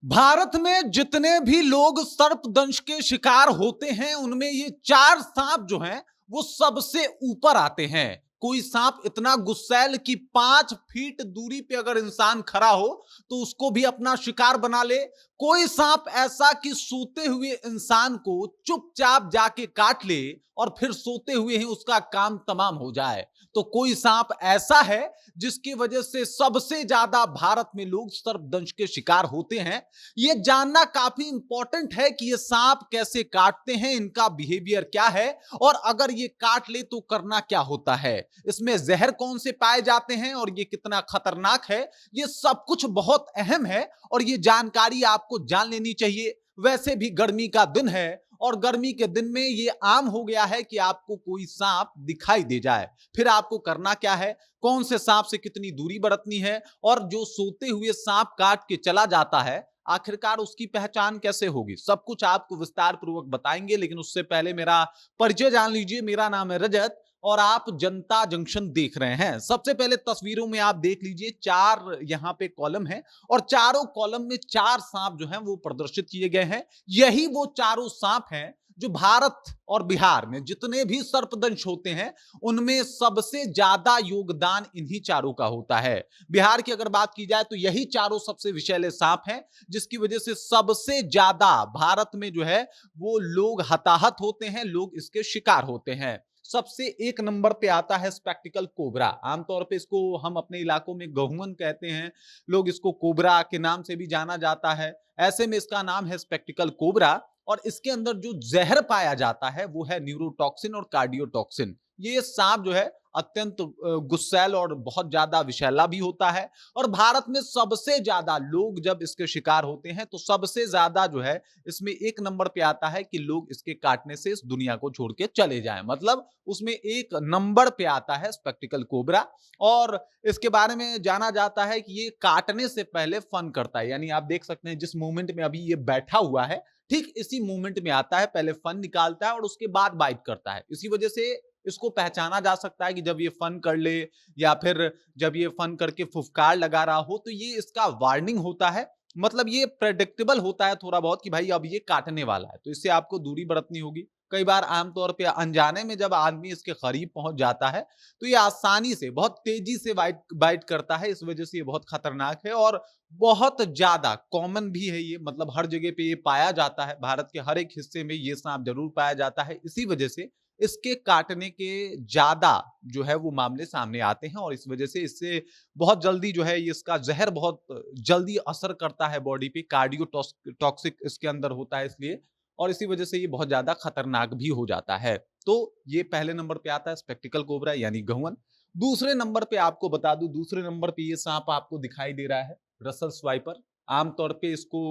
भारत में जितने भी लोग सर्पदंश के शिकार होते हैं उनमें ये चार सांप जो हैं वो सबसे ऊपर आते हैं। कोई सांप इतना गुस्सैल कि 5 फीट दूरी पे अगर इंसान खड़ा हो तो उसको भी अपना शिकार बना ले। कोई सांप ऐसा कि सोते हुए इंसान को चुपचाप जाके काट ले और फिर सोते हुए ही उसका काम तमाम हो जाए। तो कोई सांप ऐसा है जिसकी वजह से सबसे ज्यादा भारत में लोग सर्पदंश के शिकार होते हैं। ये जानना काफी इंपॉर्टेंट है कि ये सांप कैसे काटते हैं, इनका बिहेवियर क्या है और अगर ये काट ले तो करना क्या होता है, इसमें जहर कौन से पाए जाते हैं और ये कितना खतरनाक है। ये सब कुछ बहुत अहम है और ये जानकारी आपको जान लेनी चाहिए। वैसे भी गर्मी का दिन है और गर्मी के दिन में ये आम हो गया है कि आपको कोई सांप दिखाई दे जाए। फिर आपको करना क्या है, कौन से सांप से कितनी दूरी बरतनी है और जो सोते हुए सांप काट के चला जाता है आखिरकार उसकी पहचान कैसे होगी, सब कुछ आपको विस्तार पूर्वक बताएंगे। लेकिन उससे पहले मेरा परिचय जान लीजिए। मेरा नाम है रजत और आप जनता जंक्शन देख रहे हैं। सबसे पहले तस्वीरों में आप देख लीजिए, चार यहां पे कॉलम है और चारों कॉलम में चार सांप जो हैं वो प्रदर्शित किए गए हैं। यही वो चारों सांप हैं जो भारत और बिहार में जितने भी सर्पदंश होते हैं उनमें सबसे ज्यादा योगदान इन्हीं चारों का होता है। बिहार की अगर बात की जाए तो यही चारों सबसे विषैले सांप हैं जिसकी वजह से सबसे ज्यादा भारत में जो है वो लोग हताहत होते हैं, लोग इसके शिकार होते हैं। सबसे एक नंबर पे आता है स्पेक्टिकल कोबरा। आमतौर पे इसको हम अपने इलाकों में गहुअन कहते हैं, लोग इसको कोबरा के नाम से भी जाना जाता है। ऐसे में इसका नाम है स्पेक्टिकल कोबरा और इसके अंदर जो जहर पाया जाता है वो है न्यूरोटॉक्सिन और कार्डियोटॉक्सिन। ये सांप जो है अत्यंत गुस्सैल और बहुत ज्यादा विषैला भी होता है और भारत में सबसे ज्यादा लोग जब इसके शिकार होते हैं तो सबसे ज्यादा जो है इसमें एक नंबर पे आता है कि लोग इसके काटने से इस दुनिया को छोड़ के चले जाएं, मतलब उसमें एक नंबर पे आता है स्पेक्टिकल कोबरा। और इसके बारे में जाना जाता है कि ये काटने से पहले फन करता है, यानी आप देख सकते हैं जिस मूवमेंट में अभी ये बैठा हुआ है ठीक इसी मूवमेंट में आता है, पहले फन निकालता है और उसके बाद बाइट करता है। इसी वजह से इसको पहचाना जा सकता है कि जब ये फन कर ले या फिर जब ये फन करके फुफकार लगा रहा हो तो ये इसका वार्निंग होता है, मतलब ये प्रेडिक्टेबल होता है थोड़ा बहुत कि भाई अब ये काटने वाला है, तो इससे आपको दूरी बरतनी होगी। कई बार आमतौर पे अनजाने में जब आदमी इसके करीब पहुंच जाता है तो ये आसानी से बहुत तेजी से बाइट बाइट करता है, इस वजह से ये बहुत खतरनाक है और बहुत ज्यादा कॉमन भी है ये, मतलब हर जगह पे ये पाया जाता है। भारत के हर एक हिस्से में ये सांप जरूर पाया जाता है। इसी वजह से इसके काटने के ज्यादा जो है वो मामले सामने आते हैं और इस वजह से इससे बहुत जल्दी जो है इसका जहर बहुत जल्दी असर करता है बॉडी पे, कार्डियो टॉक्सिक इसके अंदर होता है इसलिए, और इसी वजह से ये बहुत ज्यादा खतरनाक भी हो जाता है। तो ये पहले नंबर पे आता है स्पेक्टिकल कोबरा यानी गहुअन। दूसरे नंबर पे आपको बता दूं, दूसरे नंबर पे ये सांप आपको दिखाई दे रहा है रसल स्वाइपर। आमतौर पे इसको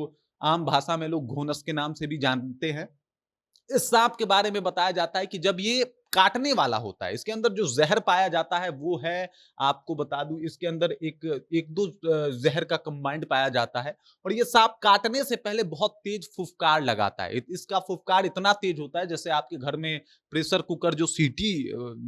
आम भाषा में लोग घोनस के नाम से भी जानते हैं। इस सांप के बारे में बताया जाता है कि जब ये काटने वाला होता है इसके अंदर जो जहर पाया जाता है वो है, आपको बता दूं इसके अंदर एक एक दो जहर का कंबाइंड पाया जाता है और ये सांप काटने से पहले बहुत तेज फुफकार लगाता है। इसका फुफकार इतना तेज होता है जैसे आपके घर में प्रेशर कुकर जो सीटी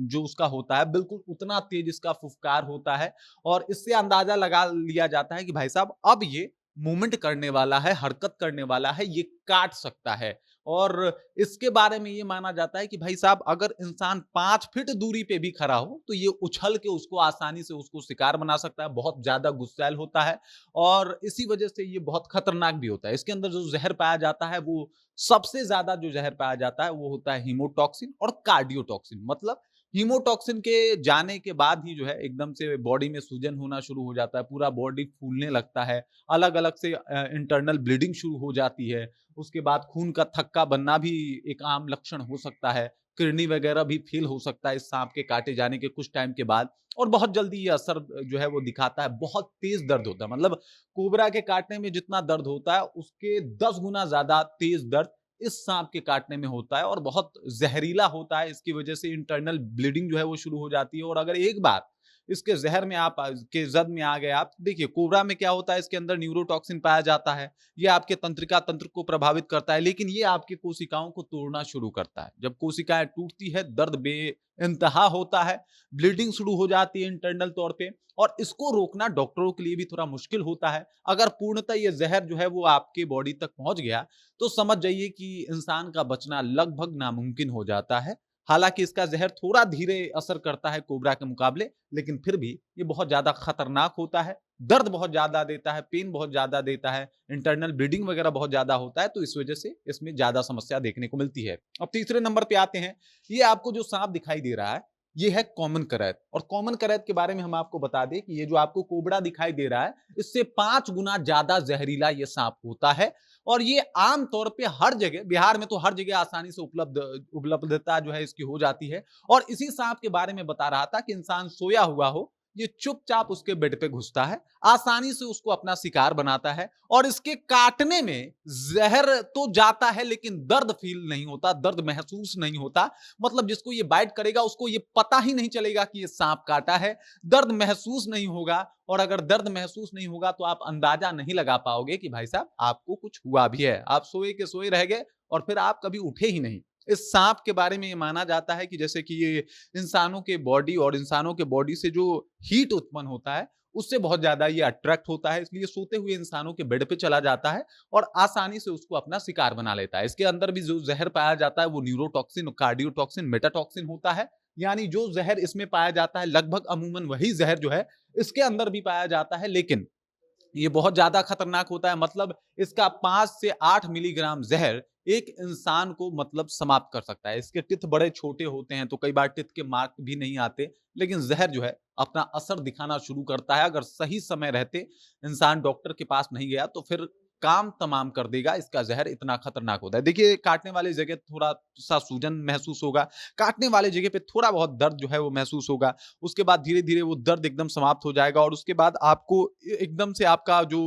जो उसका होता है बिल्कुल उतना तेज इसका फुफकार होता है और इससे अंदाजा लगा लिया जाता है कि भाई साहब अब ये मूवमेंट करने वाला है, हरकत करने वाला है, ये काट सकता है। और इसके बारे में ये माना जाता है कि भाई साहब अगर इंसान 5 फीट दूरी पे भी खड़ा हो तो ये उछल के उसको आसानी से उसको शिकार बना सकता है, बहुत ज्यादा गुस्सैल होता है और इसी वजह से ये बहुत खतरनाक भी होता है। इसके अंदर जो जहर पाया जाता है वो सबसे ज्यादा जो जहर पाया जाता है वो होता है हीमोटॉक्सिन और कार्डियोटॉक्सिन। मतलब हीमोटॉक्सिन के जाने के बाद ही जो है एकदम से बॉडी में सूजन होना शुरू हो जाता है, पूरा बॉडी फूलने लगता है, अलग अलग से इंटरनल ब्लीडिंग शुरू हो जाती है। उसके बाद खून का थक्का बनना भी एक आम लक्षण हो सकता है, किडनी वगैरह भी फेल हो सकता है इस सांप के काटे जाने के कुछ टाइम के बाद और बहुत जल्दी ये असर जो है वो दिखाता है। बहुत तेज दर्द होता है, मतलब कोबरा के काटने में जितना दर्द होता है उसके 10 गुना ज्यादा तेज दर्द इस सांप के काटने में होता है और बहुत जहरीला होता है। इसकी वजह से इंटरनल ब्लीडिंग जो है वो शुरू हो जाती है और अगर एक बार इसके जहर में आप के जद में आ गए आप। देखिए कोबरा में क्या होता है, इसके अंदर न्यूरोटॉक्सिन पाया जाता है, ये आपके तंत्रिका तंत्र को प्रभावित करता है, लेकिन ये आपकी कोशिकाओं को तोड़ना शुरू करता है। जब कोशिकाएं टूटती है दर्द बेइंतहा होता है, ब्लीडिंग शुरू हो जाती है इंटरनल तौर पे, और इसको रोकना डॉक्टरों के लिए भी थोड़ा मुश्किल होता है। अगर पूर्णतः ये जहर जो है वो आपके बॉडी तक पहुंच गया तो समझ जाइए कि इंसान का बचना लगभग नामुमकिन हो जाता है। हालांकि इसका जहर थोड़ा धीरे असर करता है कोबरा के मुकाबले, लेकिन फिर भी ये बहुत ज्यादा खतरनाक होता है, दर्द बहुत ज्यादा देता है, पेन बहुत ज्यादा देता है, इंटरनल ब्लीडिंग वगैरह बहुत ज्यादा होता है, तो इस वजह से इसमें ज्यादा समस्या देखने को मिलती है। अब तीसरे नंबर पे आते हैं, ये आपको जो सांप दिखाई दे रहा है ये है कॉमन करैत। और कॉमन करैत के बारे में हम आपको बता दें कि ये जो आपको कोबरा दिखाई दे रहा है इससे 5 गुना ज्यादा जहरीला ये सांप होता है। और ये आमतौर पे हर जगह, बिहार में तो हर जगह आसानी से उपलब्धता जो है इसकी हो जाती है। और इसी सांप के बारे में बता रहा था कि इंसान सोया हुआ हो, ये चुपचाप उसके बेड पे घुसता है, आसानी से उसको अपना शिकार बनाता है, और इसके काटने में जहर तो जाता है लेकिन दर्द फील नहीं होता, दर्द महसूस नहीं होता। मतलब जिसको ये बाइट करेगा उसको ये पता ही नहीं चलेगा कि ये सांप काटा है, दर्द महसूस नहीं होगा। और अगर दर्द महसूस नहीं होगा तो आप अंदाजा नहीं लगा पाओगे कि भाई साहब आपको कुछ हुआ भी है। आप सोए के सोए रह गए और फिर आप कभी उठे ही नहीं। इस सांप के बारे में ये माना जाता है कि जैसे कि ये इंसानों के बॉडी और इंसानों के बॉडी से जो हीट उत्पन्न होता है उससे बहुत ज्यादा ये अट्रैक्ट होता है, इसलिए सोते हुए इंसानों के बेड पे चला जाता है और आसानी से उसको अपना शिकार बना लेता है। इसके अंदर भी जो जहर पाया जाता है वो न्यूरोटॉक्सिन, कार्डियोटॉक्सिन, मेटाटॉक्सिन होता है। यानी जो जहर इसमें पाया जाता है लगभग अमूमन वही जहर जो है इसके अंदर भी पाया जाता है, लेकिन ये बहुत ज्यादा खतरनाक होता है। मतलब इसका 5 से 8 मिलीग्राम जहर एक इंसान को मतलब समाप्त कर सकता है। इसके टिथ बड़े छोटे होते हैं तो कई बार टिथ के मार्क भी नहीं आते, लेकिन जहर जो है अपना असर दिखाना शुरू करता है। अगर सही समय रहते इंसान डॉक्टर के पास नहीं गया तो फिर काम तमाम कर देगा। इसका जहर इतना खतरनाक होता है। देखिए काटने वाली जगह थोड़ा सा सूजन महसूस होगा, काटने वाली जगह पे थोड़ा बहुत दर्द जो है वो महसूस होगा, उसके बाद धीरे धीरे वो दर्द एकदम समाप्त हो जाएगा और उसके बाद आपको एकदम से आपका जो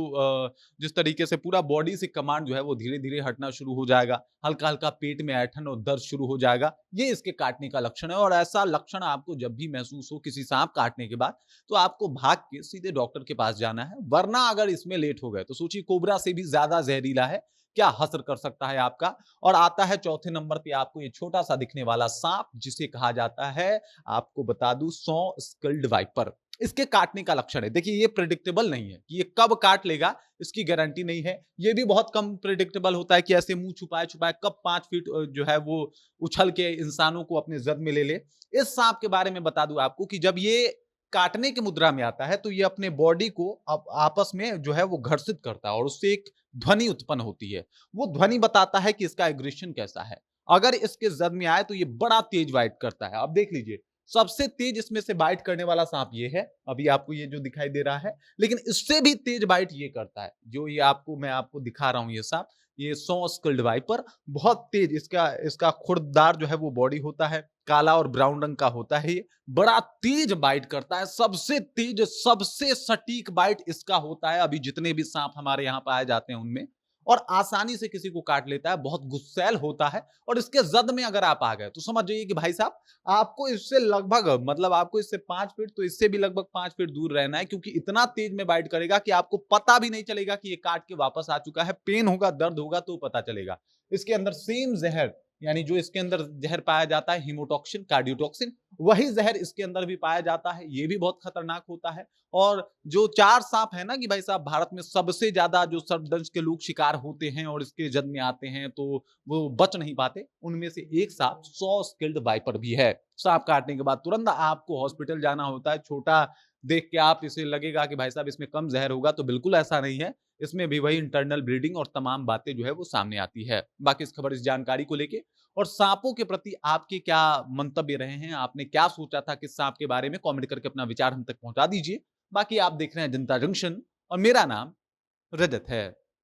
जिस तरीके से पूरा बॉडी से कमांड जो है वो धीरे धीरे हटना शुरू हो जाएगा, हल्का हल्का पेट में ऐठन और दर्द शुरू हो जाएगा। ये इसके काटने का लक्षण है। और ऐसा लक्षण आपको जब भी महसूस हो किसी सांप काटने के बाद तो आपको भाग के सीधे डॉक्टर के पास जाना है, वरना अगर इसमें लेट हो गए तो सोचिए कोबरा से भी ज्यादा जहरीला है, क्या असर कर सकता है आपका। और आता है चौथे नंबर पे आपको ये छोटा सा दिखने वाला सांप जिसे कहा जाता है, आपको बता दूं, सॉ स्कल्ड वाइपर। इसके काटने का लक्षण है, देखिए ये प्रिडिक्टेबल नहीं है कि ये कब काट लेगा, इसकी गारंटी नहीं है। ये भी बहुत कम प्रिडिक्टेबल होता है कि ऐसे मुंह छुपाए छुपाए कब 5 फीट जो है वो उछल के इंसानों को अपने जद में ले ले। इस सांप के बारे में बता दूं आपको कि जब ये काटने की मुद्रा में आता है तो ये अपने बॉडी को आपस में जो है वो घर्षित करता है और उससे एक ध्वनि उत्पन्न होती है। वो ध्वनि बताता है कि इसका एग्रेशन कैसा है। अगर इसके जद में आए तो ये बड़ा तेज बाइट करता है। अब देख लीजिए सबसे तेज इसमें से बाइट करने वाला सांप ये है, अभी आपको ये जो दिखाई दे रहा है, लेकिन इससे भी तेज बाइट ये करता है जो ये आपको मैं आपको दिखा रहा हूं। ये सांप, ये सॉ स्कल्ड वाइपर, बहुत तेज इसका इसका खुरदार जो है वो बॉडी होता है, काला और ब्राउन रंग का होता है। ये बड़ा तेज बाइट करता है, सबसे तेज सबसे सटीक बाइट इसका होता है अभी जितने भी सांप हमारे यहाँ पाए जाते हैं उनमें। और आसानी से किसी को काट लेता है, बहुत गुस्सैल होता है। और इसके जद में अगर आप आ गए तो समझ जाइए कि भाई साहब आपको इससे लगभग मतलब आपको इससे 5 फीट तो इससे भी लगभग 5 फीट दूर रहना है, क्योंकि इतना तेज में बाइट करेगा कि आपको पता भी नहीं चलेगा कि ये काट के वापस आ चुका है। पेन होगा, दर्द होगा तो पता चलेगा। इसके अंदर सेम जहर, यानी जो इसके अंदर जहर पाया जाता है हीमोटॉक्सिन, कार्डियोटॉक्सिन, वही जहर इसके अंदर भी पाया जाता है। ये भी बहुत खतरनाक होता है। और जो 4 सांप है ना कि भाई साहब भारत में सबसे ज्यादा जो सर्पदंश के लोग शिकार होते हैं और इसके जद में आते हैं तो वो बच नहीं पाते, उनमें से एक सांप सॉ स्किल्ड वाइपर भी है। सांप काटने के बाद तुरंत आपको हॉस्पिटल जाना होता है। छोटा देख के आप इसे लगेगा कि भाई साहब इसमें कम जहर होगा, तो बिल्कुल ऐसा नहीं है। इसमें भी वही इंटरनल ब्लीडिंग और तमाम बातें जो है वो सामने आती है। बाकी इस खबर, इस जानकारी को लेके और सांपों के प्रति आपके क्या मंतव्य रहे हैं, आपने क्या सोचा था किस सांप के बारे में, कमेंट करके अपना विचार हम तक पहुंचा दीजिए। बाकी आप देख रहे हैं जनता जंक्शन और मेरा नाम रजत है।